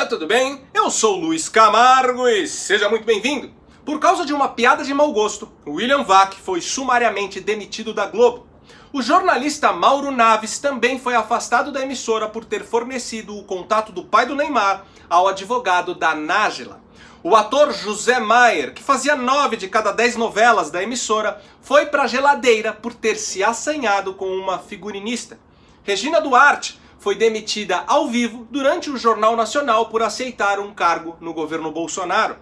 Olá, tudo bem? Eu sou Luiz Camargo e seja muito bem-vindo. Por causa de uma piada de mau gosto, William Vac foi sumariamente demitido da Globo. O jornalista Mauro Naves também foi afastado da emissora por ter fornecido o contato do pai do Neymar ao advogado da Nájila. O ator José Maier, que fazia 9 de cada 10 novelas da emissora, foi pra geladeira por ter se assanhado com uma figurinista. Regina Duarte foi demitida ao vivo durante o Jornal Nacional por aceitar um cargo no governo Bolsonaro.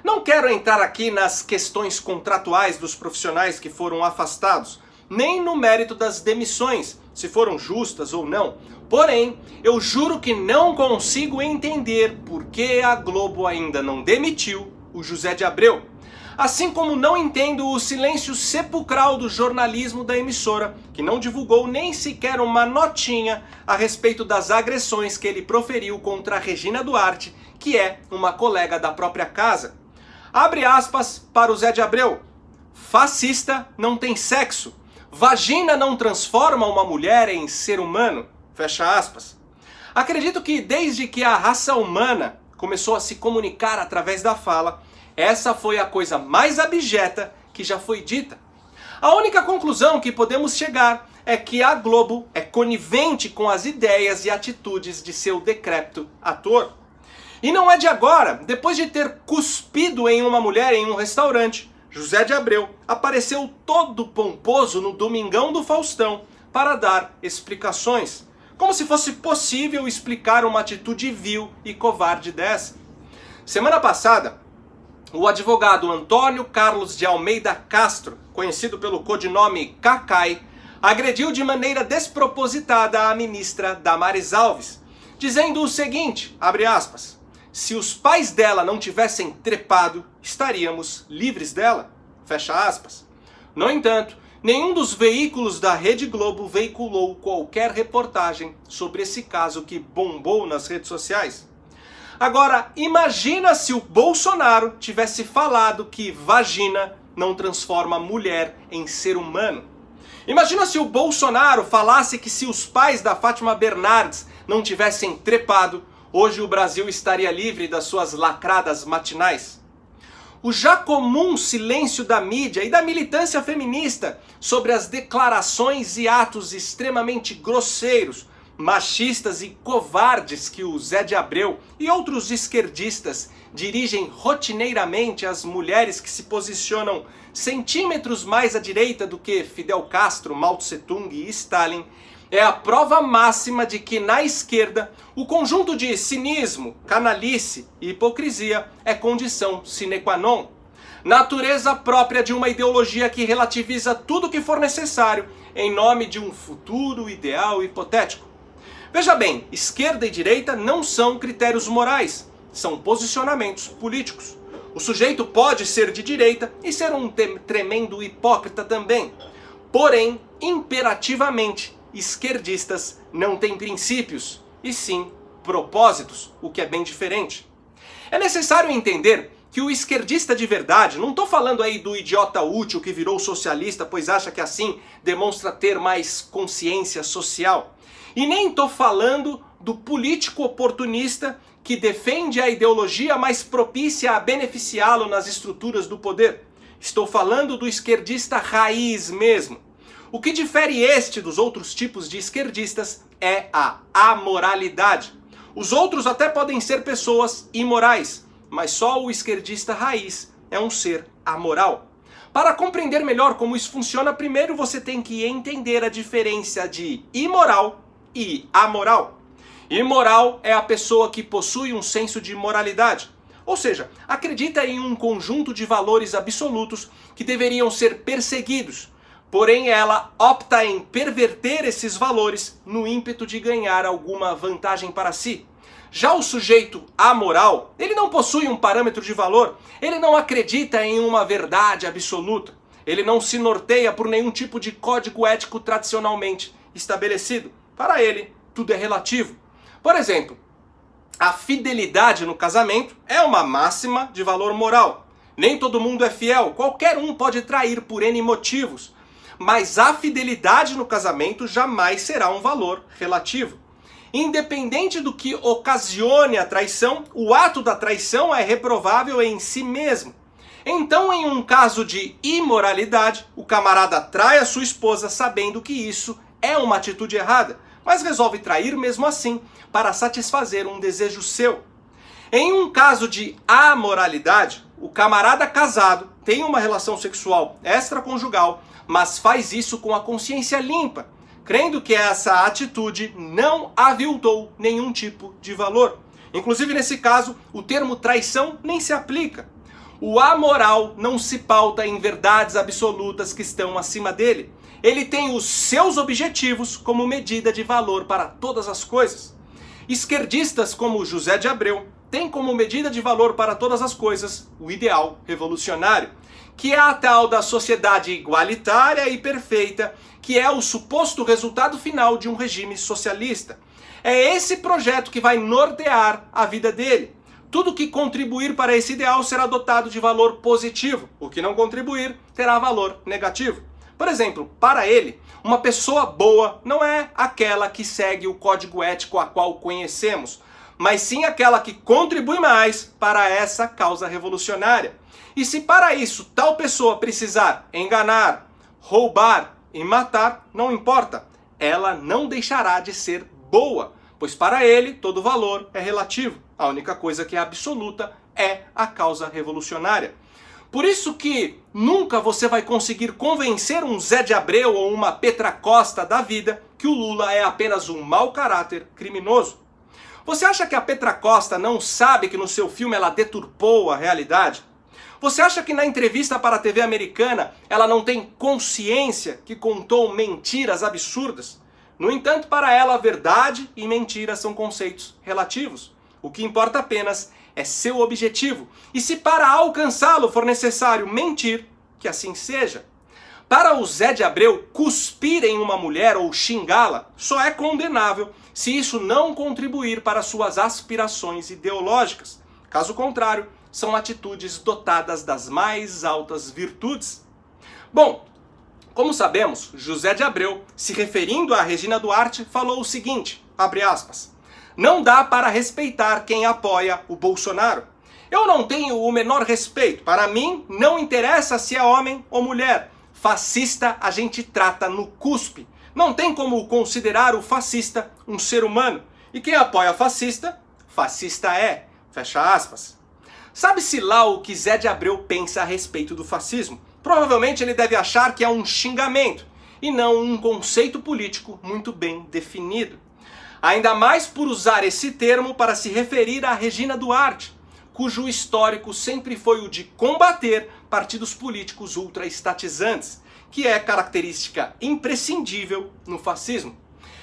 Não quero entrar aqui nas questões contratuais dos profissionais que foram afastados, nem no mérito das demissões, se foram justas ou não. Porém, eu juro que não consigo entender por que a Globo ainda não demitiu o José de Abreu. Assim como não entendo o silêncio sepulcral do jornalismo da emissora, que não divulgou nem sequer uma notinha a respeito das agressões que ele proferiu contra a Regina Duarte, que é uma colega da própria casa. Abre aspas para o Zé de Abreu. Fascista não tem sexo. Vagina não transforma uma mulher em ser humano. Fecha aspas. Acredito que desde que a raça humana começou a se comunicar através da fala, essa foi a coisa mais abjeta que já foi dita. A única conclusão que podemos chegar é que a Globo é conivente com as ideias e atitudes de seu decrépito ator. E não é de agora, depois de ter cuspido em uma mulher em um restaurante, José de Abreu apareceu todo pomposo no Domingão do Faustão para dar explicações, como se fosse possível explicar uma atitude vil e covarde dessa. Semana passada, o advogado Antônio Carlos de Almeida Castro, conhecido pelo codinome Cacai, agrediu de maneira despropositada a ministra Damares Alves, dizendo o seguinte, abre aspas, se os pais dela não tivessem trepado, estaríamos livres dela, fecha aspas. No entanto, nenhum dos veículos da Rede Globo veiculou qualquer reportagem sobre esse caso que bombou nas redes sociais. Agora, imagina se o Bolsonaro tivesse falado que vagina não transforma mulher em ser humano. Imagina se o Bolsonaro falasse que se os pais da Fátima Bernardes não tivessem trepado, hoje o Brasil estaria livre das suas lacradas matinais. O já comum silêncio da mídia e da militância feminista sobre as declarações e atos extremamente grosseiros, machistas e covardes que o Zé de Abreu e outros esquerdistas dirigem rotineiramente às mulheres que se posicionam centímetros mais à direita do que Fidel Castro, Mao Tse Tung e Stalin, é a prova máxima de que na esquerda o conjunto de cinismo, canalice e hipocrisia é condição sine qua non. Natureza própria de uma ideologia que relativiza tudo que for necessário em nome de um futuro ideal hipotético. Veja bem, esquerda e direita não são critérios morais, são posicionamentos políticos. O sujeito pode ser de direita e ser um tremendo hipócrita também. Porém, imperativamente, esquerdistas não têm princípios, e sim propósitos, o que é bem diferente. É necessário entender que o esquerdista de verdade, não estou falando aí do idiota útil que virou socialista pois acha que assim demonstra ter mais consciência social. E nem estou falando do político oportunista que defende a ideologia mais propícia a beneficiá-lo nas estruturas do poder. Estou falando do esquerdista raiz mesmo. O que difere este dos outros tipos de esquerdistas é a amoralidade. Os outros até podem ser pessoas imorais, mas só o esquerdista raiz é um ser amoral. Para compreender melhor como isso funciona, primeiro você tem que entender a diferença de imoral e amoral. Imoral é a pessoa que possui um senso de moralidade, ou seja, acredita em um conjunto de valores absolutos que deveriam ser perseguidos, porém ela opta em perverter esses valores no ímpeto de ganhar alguma vantagem para si. Já o sujeito amoral, ele não possui um parâmetro de valor, ele não acredita em uma verdade absoluta, ele não se norteia por nenhum tipo de código ético tradicionalmente estabelecido. Para ele, tudo é relativo. Por exemplo, a fidelidade no casamento é uma máxima de valor moral. Nem todo mundo é fiel, qualquer um pode trair por N motivos. Mas a fidelidade no casamento jamais será um valor relativo. Independente do que ocasione a traição, o ato da traição é reprovável em si mesmo. Então, em um caso de imoralidade, o camarada trai a sua esposa sabendo que isso é uma atitude errada, mas resolve trair mesmo assim para satisfazer um desejo seu. Em um caso de amoralidade, o camarada casado tem uma relação sexual extraconjugal, mas faz isso com a consciência limpa, crendo que essa atitude não aviltou nenhum tipo de valor. Inclusive, nesse caso, o termo traição nem se aplica. O amoral não se pauta em verdades absolutas que estão acima dele. Ele tem os seus objetivos como medida de valor para todas as coisas. Esquerdistas como José de Abreu têm como medida de valor para todas as coisas o ideal revolucionário, que é a tal da sociedade igualitária e perfeita, que é o suposto resultado final de um regime socialista. É esse projeto que vai nortear a vida dele. Tudo que contribuir para esse ideal será dotado de valor positivo. O que não contribuir terá valor negativo. Por exemplo, para ele, uma pessoa boa não é aquela que segue o código ético a qual conhecemos, mas sim aquela que contribui mais para essa causa revolucionária. E se para isso tal pessoa precisar enganar, roubar e matar, não importa, ela não deixará de ser boa, pois para ele todo valor é relativo. A única coisa que é absoluta é a causa revolucionária. Por isso que nunca você vai conseguir convencer um Zé de Abreu ou uma Petra Costa da vida que o Lula é apenas um mau caráter criminoso. Você acha que a Petra Costa não sabe que no seu filme ela deturpou a realidade? Você acha que na entrevista para a TV americana ela não tem consciência que contou mentiras absurdas? No entanto, para ela, a verdade e mentira são conceitos relativos. O que importa apenas é seu objetivo. E se para alcançá-lo for necessário mentir, que assim seja. Para o Zé de Abreu, cuspir em uma mulher ou xingá-la só é condenável se isso não contribuir para suas aspirações ideológicas. Caso contrário, são atitudes dotadas das mais altas virtudes. Bom, como sabemos, José de Abreu, se referindo a Regina Duarte, falou o seguinte, abre aspas, não dá para respeitar quem apoia o Bolsonaro. Eu não tenho o menor respeito. Para mim, não interessa se é homem ou mulher. Fascista a gente trata no cuspe. Não tem como considerar o fascista um ser humano. E quem apoia fascista, fascista é. Fecha aspas. Sabe-se lá o que Zé de Abreu pensa a respeito do fascismo? Provavelmente ele deve achar que é um xingamento e não um conceito político muito bem definido. Ainda mais por usar esse termo para se referir a Regina Duarte, cujo histórico sempre foi o de combater partidos políticos ultraestatizantes, que é característica imprescindível no fascismo.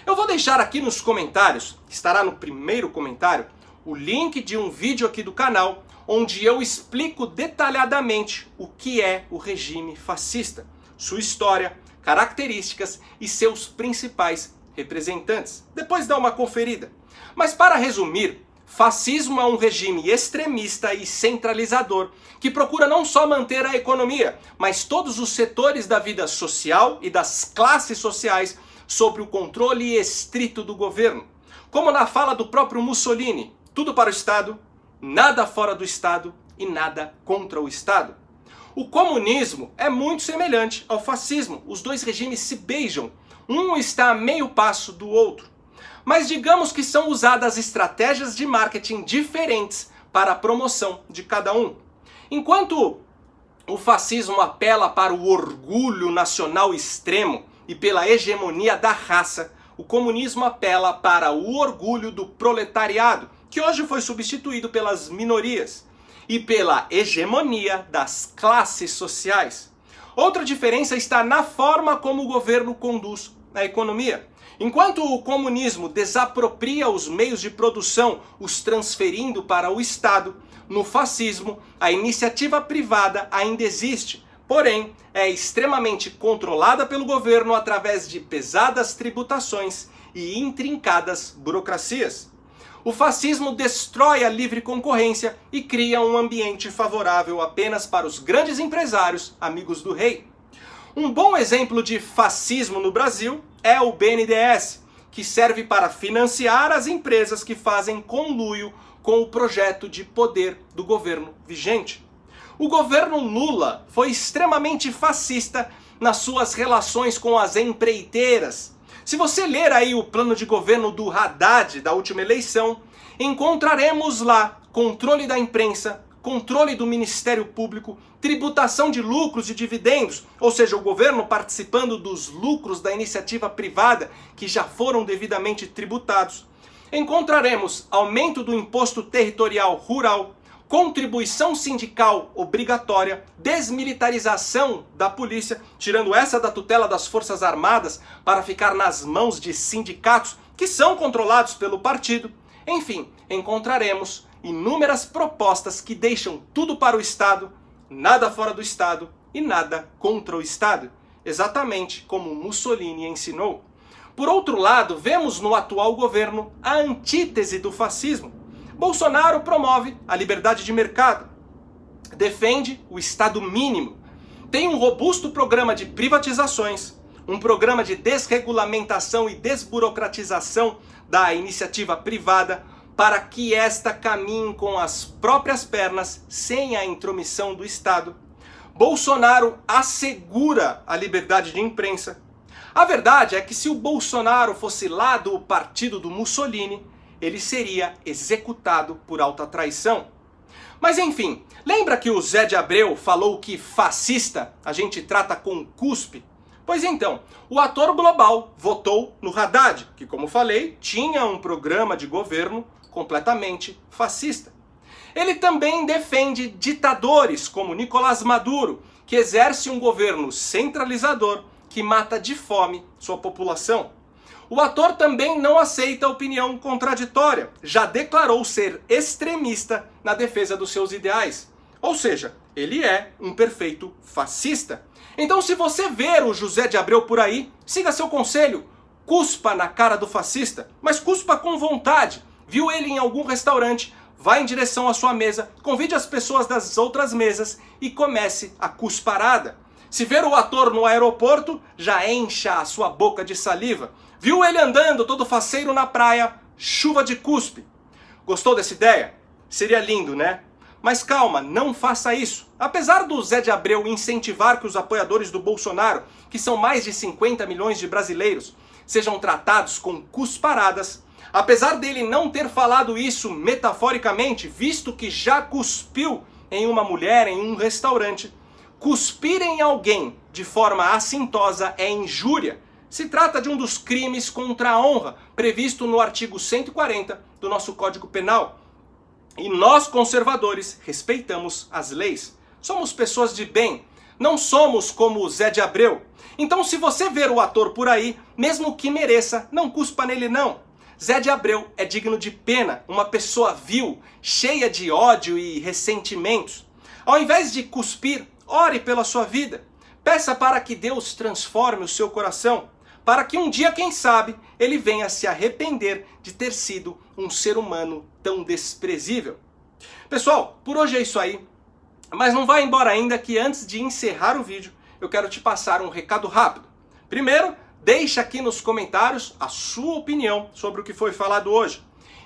Eu vou deixar aqui nos comentários, estará no primeiro comentário, o link de um vídeo aqui do canal, onde eu explico detalhadamente o que é o regime fascista, sua história, características e seus principais representantes. Depois dá uma conferida. Mas para resumir, fascismo é um regime extremista e centralizador que procura não só manter a economia, mas todos os setores da vida social e das classes sociais sob o controle estrito do governo. Como na fala do próprio Mussolini, tudo para o Estado, nada fora do Estado e nada contra o Estado. O comunismo é muito semelhante ao fascismo. Os dois regimes se beijam. Um está a meio passo do outro. Mas digamos que são usadas estratégias de marketing diferentes para a promoção de cada um. Enquanto o fascismo apela para o orgulho nacional extremo e pela hegemonia da raça, o comunismo apela para o orgulho do proletariado, que hoje foi substituído pelas minorias, e pela hegemonia das classes sociais. Outra diferença está na forma como o governo conduz a economia. Enquanto o comunismo desapropria os meios de produção, os transferindo para o Estado, no fascismo a iniciativa privada ainda existe, porém é extremamente controlada pelo governo através de pesadas tributações e intrincadas burocracias. O fascismo destrói a livre concorrência e cria um ambiente favorável apenas para os grandes empresários, amigos do rei. Um bom exemplo de fascismo no Brasil é o BNDES, que serve para financiar as empresas que fazem conluio com o projeto de poder do governo vigente. O governo Lula foi extremamente fascista nas suas relações com as empreiteiras. Se você ler aí o plano de governo do Haddad da última eleição, encontraremos lá controle da imprensa, controle do Ministério Público, tributação de lucros e dividendos, ou seja, o governo participando dos lucros da iniciativa privada que já foram devidamente tributados. Encontraremos aumento do imposto territorial rural, contribuição sindical obrigatória, desmilitarização da polícia, tirando essa da tutela das Forças Armadas para ficar nas mãos de sindicatos que são controlados pelo partido. Enfim, encontraremos inúmeras propostas que deixam tudo para o Estado, nada fora do Estado e nada contra o Estado, exatamente como Mussolini ensinou. Por outro lado, vemos no atual governo a antítese do fascismo. Bolsonaro promove a liberdade de mercado, defende o Estado mínimo, tem um robusto programa de privatizações, um programa de desregulamentação e desburocratização da iniciativa privada para que esta caminhe com as próprias pernas, sem a intromissão do Estado. Bolsonaro assegura a liberdade de imprensa. A verdade é que se o Bolsonaro fosse lá do partido do Mussolini, ele seria executado por alta traição. Mas enfim, lembra que o Zé de Abreu falou que fascista a gente trata com cuspe? Pois então, o ator global votou no Haddad, que, como falei, tinha um programa de governo completamente fascista. Ele também defende ditadores como Nicolás Maduro, que exerce um governo centralizador que mata de fome sua população. O ator também não aceita opinião contraditória, já declarou ser extremista na defesa dos seus ideais. Ou seja, ele é um perfeito fascista. Então, se você ver o José de Abreu por aí, siga seu conselho, cuspa na cara do fascista, mas cuspa com vontade. Viu ele em algum restaurante, vá em direção à sua mesa, convide as pessoas das outras mesas e comece a cusparada. Se ver o ator no aeroporto, já encha a sua boca de saliva. Viu ele andando todo faceiro na praia, chuva de cuspe. Gostou dessa ideia? Seria lindo, né? Mas calma, não faça isso. Apesar do Zé de Abreu incentivar que os apoiadores do Bolsonaro, que são mais de 50 milhões de brasileiros, sejam tratados com cusparadas, apesar dele não ter falado isso metaforicamente, visto que já cuspiu em uma mulher em um restaurante, cuspir em alguém de forma assintosa é injúria. Se trata de um dos crimes contra a honra, previsto no artigo 140 do nosso Código Penal. E nós, conservadores, respeitamos as leis. Somos pessoas de bem, não somos como o Zé de Abreu. Então, se você ver o ator por aí, mesmo que mereça, não cuspa nele não. Zé de Abreu é digno de pena, uma pessoa vil, cheia de ódio e ressentimentos. Ao invés de cuspir, ore pela sua vida. Peça para que Deus transforme o seu coração, para que um dia, quem sabe, ele venha se arrepender de ter sido um ser humano tão desprezível. Pessoal, por hoje é isso aí. Mas não vá embora ainda, que antes de encerrar o vídeo, eu quero te passar um recado rápido. Primeiro, deixa aqui nos comentários a sua opinião sobre o que foi falado hoje.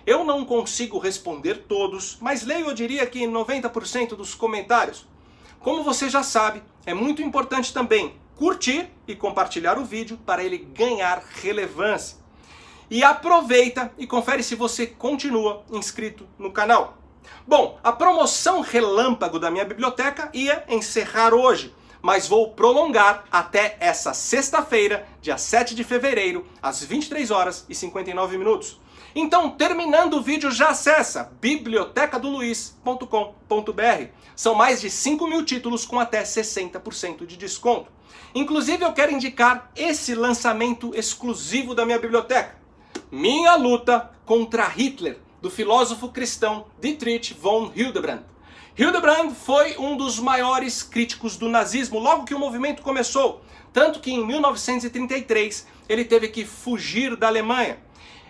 Eu não consigo responder todos, mas leio, eu diria que 90% dos comentários. Como você já sabe, é muito importante também curtir e compartilhar o vídeo para ele ganhar relevância. E aproveita e confere se você continua inscrito no canal. Bom, a promoção relâmpago da minha biblioteca ia encerrar hoje, mas vou prolongar até essa sexta-feira, dia 7 de fevereiro, às 23 horas e 59 minutos. Então, terminando o vídeo, já acessa bibliotecadoluiz.com.br. São mais de 5.000 títulos com até 60% de desconto. Inclusive, eu quero indicar esse lançamento exclusivo da minha biblioteca. Minha Luta contra Hitler, do filósofo cristão Dietrich von Hildebrand. Hildebrand foi um dos maiores críticos do nazismo logo que o movimento começou, tanto que em 1933 ele teve que fugir da Alemanha.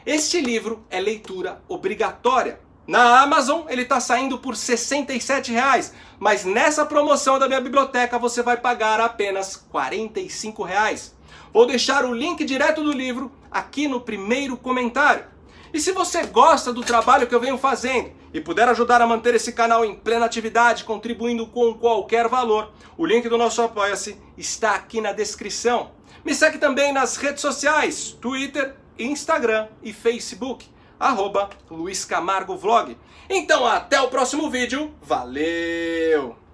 Este livro é leitura obrigatória. Na Amazon ele está saindo por R$ 67,00, mas nessa promoção da minha biblioteca você vai pagar apenas R$ 45,00. Vou deixar o link direto do livro aqui no primeiro comentário. E se você gosta do trabalho que eu venho fazendo e puder ajudar a manter esse canal em plena atividade, contribuindo com qualquer valor, o link do nosso Apoia-se está aqui na descrição. Me segue também nas redes sociais, Twitter, Instagram e Facebook, @LuizCamargoVlog. Então até o próximo vídeo, valeu!